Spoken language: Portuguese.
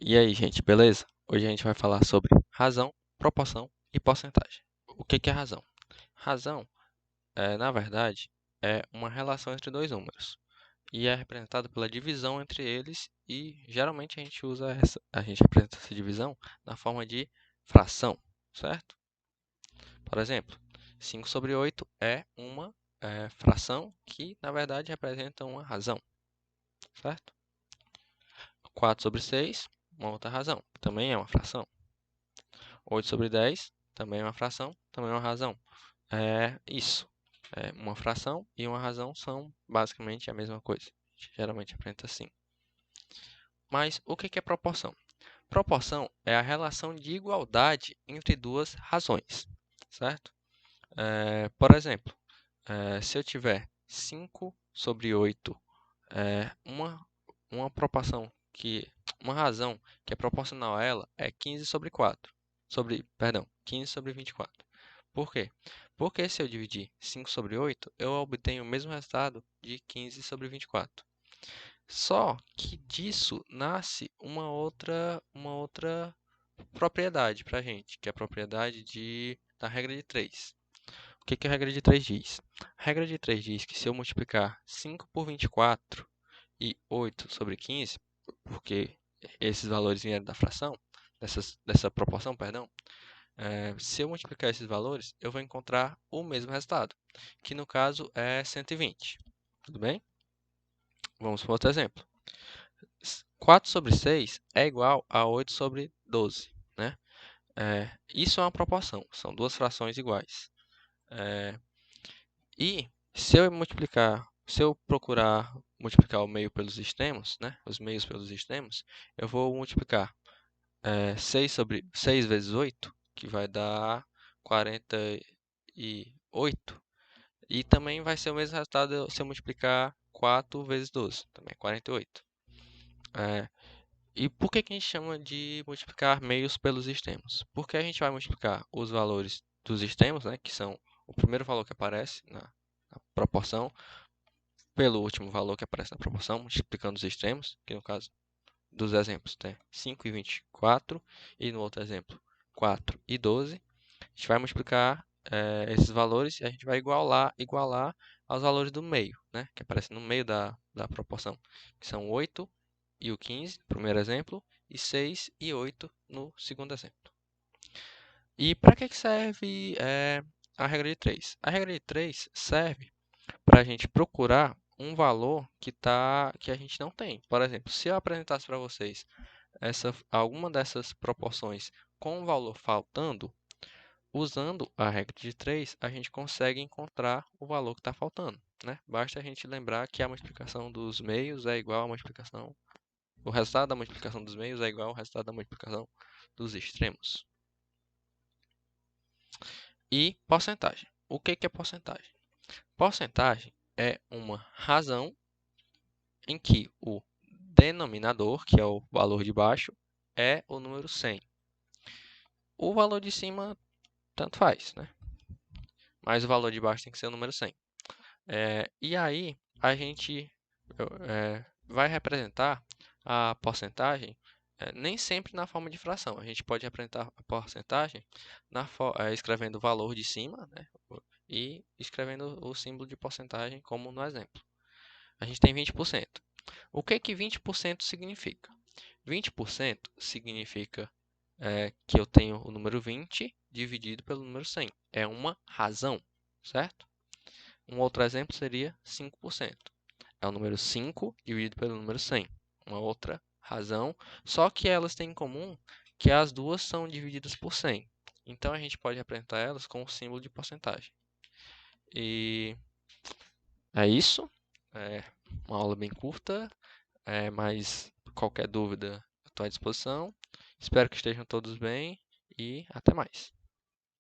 E aí, gente, beleza? Hoje a gente vai falar sobre razão, proporção e porcentagem. O que é razão? Razão, na verdade, é uma relação entre dois números e é representada pela divisão entre eles e geralmente a gente representa essa divisão na forma de fração, certo? Por exemplo, 5 sobre 8 é uma fração que, na verdade, representa uma razão, certo? 4 sobre 6, uma outra razão, que também é uma fração. 8 sobre 10 também é uma fração, também é uma razão. É isso. Uma fração e uma razão são basicamente a mesma coisa. A gente geralmente apresenta assim. Mas o que é proporção? Proporção é a relação de igualdade entre duas razões, certo? Por exemplo, se eu tiver 5 sobre 8, uma proporção uma razão que é proporcional a ela é 15 sobre 4. Perdão, 15 sobre 24. Por quê? Porque se eu dividir 5 sobre 8, eu obtenho o mesmo resultado de 15 sobre 24. Só que disso nasce uma outra propriedade para a gente, que é a propriedade da regra de 3. O que a regra de 3 diz? A regra de 3 diz que se eu multiplicar 5 por 24 e 8 sobre 15, porque esses valores vieram da fração, dessa proporção, perdão, se eu multiplicar esses valores, eu vou encontrar o mesmo resultado, que no caso é 120. Tudo bem? Vamos para outro exemplo. 4 sobre 6 é igual a 8 sobre 12, né? Isso é uma proporção, são duas frações iguais. E se eu procurar multiplicar o meio pelos extremos, né? Os meios pelos extremos, eu vou multiplicar 6 vezes 8, que vai dar 48. E também vai ser o mesmo resultado se eu multiplicar 4 vezes 12, também 48. E por que a gente chama de multiplicar meios pelos extremos? Porque a gente vai multiplicar os valores dos extremos, né, que são o primeiro valor que aparece na proporção, pelo último valor que aparece na proporção, multiplicando os extremos, que no caso dos exemplos tem 5 e 24, e no outro exemplo 4 e 12. A gente vai multiplicar esses valores e a gente vai igualar aos valores do meio, né, que aparecem no meio da proporção, que são 8 e o 15, no primeiro exemplo, e 6 e 8 no segundo exemplo. E para que serve a regra de 3? A regra de 3 serve para a gente procurar um valor que a gente não tem. Por exemplo, se eu apresentasse para vocês alguma dessas proporções com um valor faltando, usando a regra de 3, a gente consegue encontrar o valor que está faltando, né? Basta a gente lembrar que a multiplicação dos meios é igual à multiplicação. O resultado da multiplicação dos meios é igual ao resultado da multiplicação dos extremos. E porcentagem. O que é porcentagem? Porcentagem é uma razão em que o denominador, que é o valor de baixo, é o número 100. O valor de cima, tanto faz, né? Mas o valor de baixo tem que ser o número 100. E aí, a gente vai representar a porcentagem nem sempre na forma de fração. A gente pode representar a porcentagem escrevendo o valor de cima, né? E escrevendo o símbolo de porcentagem, como no exemplo. A gente tem 20%. O que 20% significa? 20% significa que eu tenho o número 20 dividido pelo número 100. É uma razão, certo? Um outro exemplo seria 5%. É o número 5 dividido pelo número 100. Uma outra razão, só que elas têm em comum que as duas são divididas por 100. Então, a gente pode representar elas com o símbolo de porcentagem. E é isso. É uma aula bem curta, mas qualquer dúvida, estou à disposição. Espero que estejam todos bem e até mais.